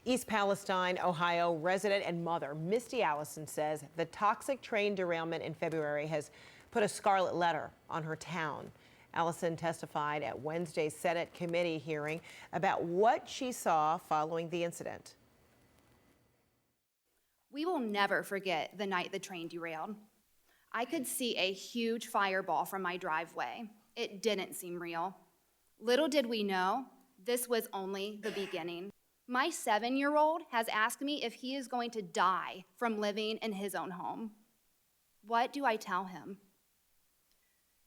East Palestine, Ohio resident and mother Misti Allison says the toxic train derailment in February has put a scarlet letter on her town. Allison testified at Wednesday's Senate committee hearing about what she saw following the incident. We will never forget the night the train derailed. I could see a huge fireball from my driveway. It didn't seem real. Little did we know, this was only the beginning. My 7-year-old has asked me if he is going to die from living in his own home. What do I tell him?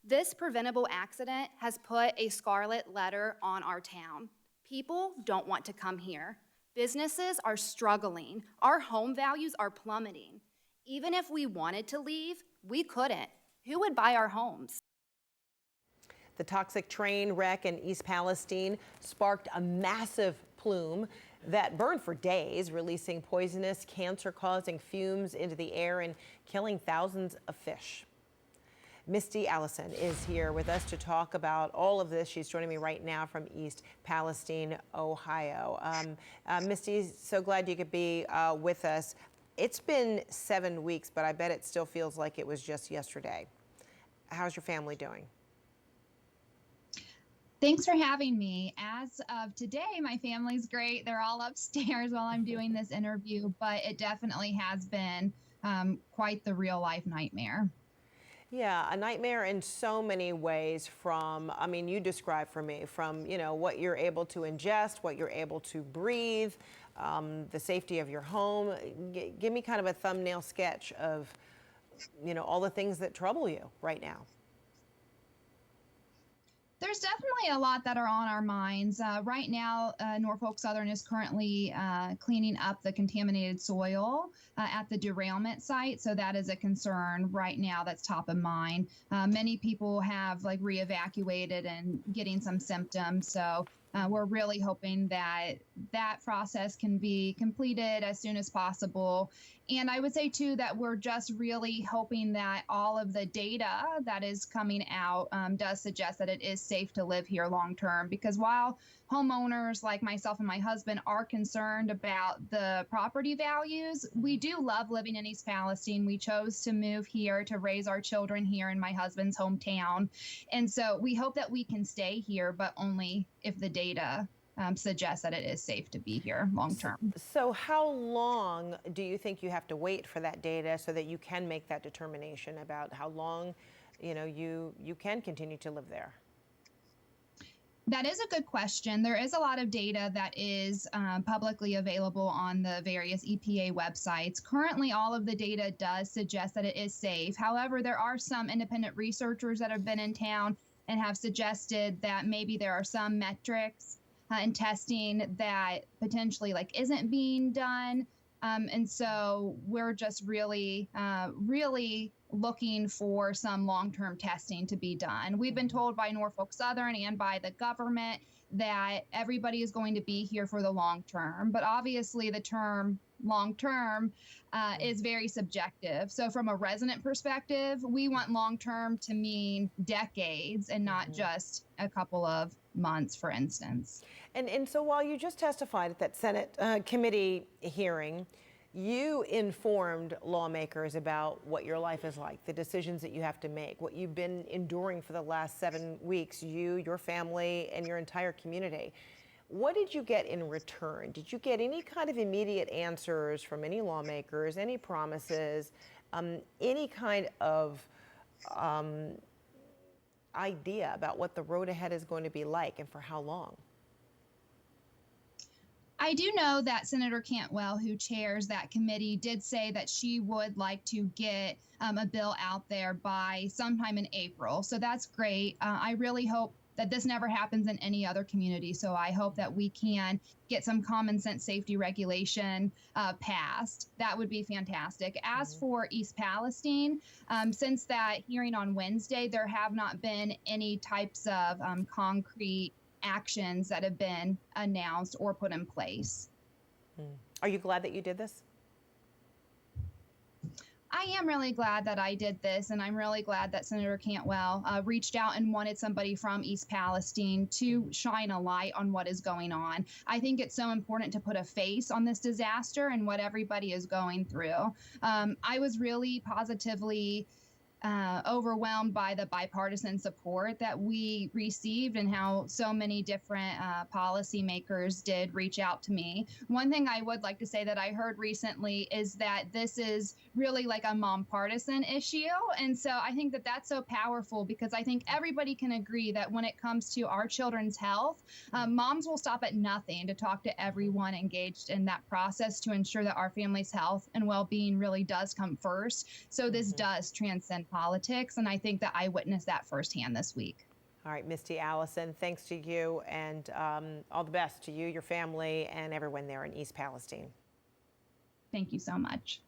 This preventable accident has put a scarlet letter on our town. People don't want to come here. Businesses are struggling. Our home values are plummeting. Even if we wanted to leave, we couldn't. Who would buy our homes? The toxic train wreck in East Palestine sparked a massive plume that burned for days, releasing poisonous, cancer-causing fumes into the air and killing thousands of fish. Misti Allison is here with us to talk about all of this. She's joining me right now from East Palestine, Ohio. Misti, so glad you could be with us. It's been 7 weeks, but I bet it still feels like it was just yesterday. How's your family doing? Thanks for having me. As of today, my family's great. They're all upstairs while I'm doing this interview, but it definitely has been quite the real life nightmare. Yeah, a nightmare in so many ways from, I mean, you described for me from, what you're able to ingest, what you're able to breathe, the safety of your home. Give me kind of a thumbnail sketch of, all the things that trouble you right now. There's definitely a lot that are on our minds. Right now, Norfolk Southern is currently cleaning up the contaminated soil at the derailment site. So that is a concern right now that's top of mind. Many people have re-evacuated and getting some symptoms. So we're really hoping that that process can be completed as soon as possible. And I would say, too, that we're just really hoping that all of the data that is coming out does suggest that it is safe to live here long term. Because while homeowners like myself and my husband are concerned about the property values, we do love living in East Palestine. We chose to move here to raise our children here in my husband's hometown. And so we hope that we can stay here, but only if the data suggests that it is safe to be here long term. So how long do you think you have to wait for that data so that you can make that determination about how long, you can continue to live there? That is a good question. There is a lot of data that is publicly available on the various EPA websites. Currently, all of the data does suggest that it is safe. However, there are some independent researchers that have been in town and have suggested that maybe there are some metrics and testing that potentially isn't being done. And so we're just really looking for some long-term testing to be done. We've been told by Norfolk Southern and by the government that everybody is going to be here for the long term, but obviously the term long term is very subjective. So from a resident perspective, we want long term to mean decades and not just a couple of months, for instance. And so while you just testified at that Senate committee hearing, you informed lawmakers about what your life is like, the decisions that you have to make, what you've been enduring for the last 7 weeks, you, your family, and your entire community. What did you get in return? Did you get any kind of immediate answers from any lawmakers, any promises, any kind of idea about what the road ahead is going to be like and for how long? I do know that Senator Cantwell, who chairs that committee, did say that she would like to get a bill out there by sometime in April. So that's great. I really hope that this never happens in any other community. So I hope that we can get some common sense safety regulation passed. That would be fantastic. As for East Palestine, since that hearing on Wednesday, there have not been any types of concrete actions that have been announced or put in place. Are you glad that you did this? I am really glad that I did this, and I'm really glad that Senator Cantwell reached out and wanted somebody from East Palestine to shine a light on what is going on. I think it's so important to put a face on this disaster and what everybody is going through. I was really positively overwhelmed by the bipartisan support that we received and how so many different policymakers did reach out to me. One thing I would like to say that I heard recently is that this is really like a mom partisan issue. And so I think that that's so powerful because I think everybody can agree that when it comes to our children's health, moms will stop at nothing to talk to everyone engaged in that process to ensure that our family's health and well-being really does come first. So this does transcend politics, and I think that I witnessed that firsthand this week. All right, Misti Allison, thanks to you, and all the best to you, your family, and everyone there in East Palestine. Thank you so much.